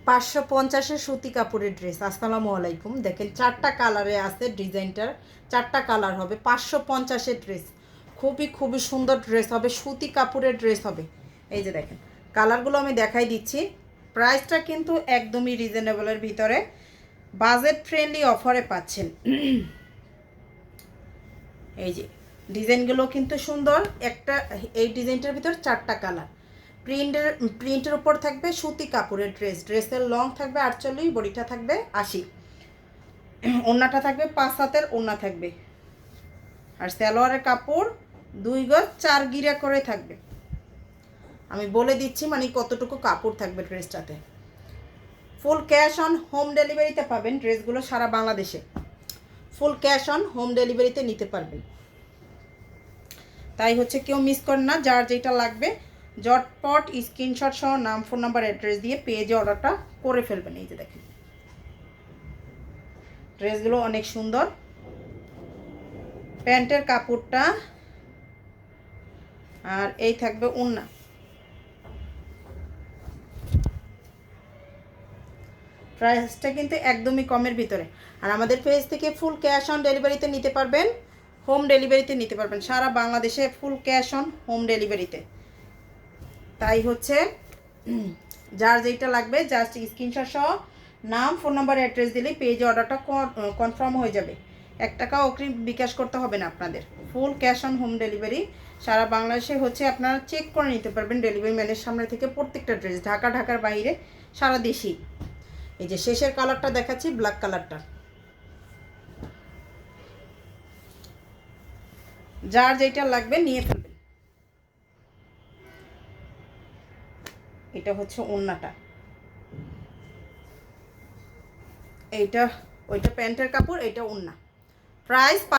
550-এর সুতি কাপড়ের ড্রেস। আসসালামু আলাইকুম। দেখেন 4টা কালারে আছে ডিজাইনটার, 4টা কালার হবে। 550-এর ড্রেস, খুবই খুবই সুন্দর ড্রেস হবে, সুতি কাপড়ের ড্রেস হবে। এই যে দেখেন কালারগুলো আমি দেখাই দিচ্ছি। প্রাইসটা কিন্তু একদমই রিজনেবলের ভিতরে, বাজেট ফ্রেন্ডলি অফারে পাচ্ছেন। এই যে ডিজাইনগুলো কিন্তু সুন্দর। একটা এই ডিজাইনটার ভিতর 4টা কালার। প্রিন্টের উপর থাকবে সুতি কাপড়ের ড্রেস, ড্রেসের লং থাকবে 48, বডিটা থাকবে 80, ওড়নাটা থাকবে 5 হাতের ওড়না থাকবে। আর সালোয়ারের কাপড় 2 গজ 4 গিরা করে থাকবে। আমি বলে দিচ্ছি মানে কতটুকু কাপড় থাকবে ড্রেসটাতে। ফুল ক্যাশ অন হোম ডেলিভারিতে পাবেন ড্রেসগুলো সারা বাংলাদেশে। ফুল ক্যাশ অন হোম ডেলিভারিতে নিতে পারবেন। তাই হচ্ছে কেউ মিস করেন না, যার যেটা লাগবে জটপট স্ক্রিনশট সহ নাম, ফোন নাম্বার, অ্যাড্রেস দিয়ে পেজে অর্ডারটা করে ফেলবেন। এই যে দেখেন ড্রেসগুলো অনেক সুন্দর। প্যান্টের কাপড়টা আর এই থাকবে ওড়না। প্রাইসটা কিন্তু একদমই কমের ভিতরে। আর আমাদের পেজ থেকে ফুল ক্যাশ অন ডেলিভারিতে নিতে পারবেন, হোম ডেলিভারিতে নিতে পারবেন সারা বাংলাদেশে, ফুল ক্যাশ অন হোম ডেলিভারিতে। তাই হচ্ছে যার যেটা লাগবে জাস্ট স্ক্রিনশট সহ নাম, ফোন নাম্বার, অ্যাড্রেস দিলেই পেজে অর্ডারটা কনফার্ম হয়ে যাবে। 1 টাকা অগ্রিম বিকাশ করতে হবে না আপনাদের। Full cash on home delivery সারা বাংলাদেশে হচ্ছে, আপনারা চেক করে নিতে পারবেন ডেলিভারি ম্যানের সামনে থেকে প্রত্যেকটা ড্রেস, ঢাকার বাইরে সারা দেশেই। এই যে শেষের কালারটা দেখাচ্ছি, ব্ল্যাক কালারটা। যার যেটা লাগবে নিয়ে ফেলবেন। এটা হচ্ছে ওড়নাটা, এইটা ওইটা প্যান্টের কাপড়, এইটা ওড়না। প্রাইস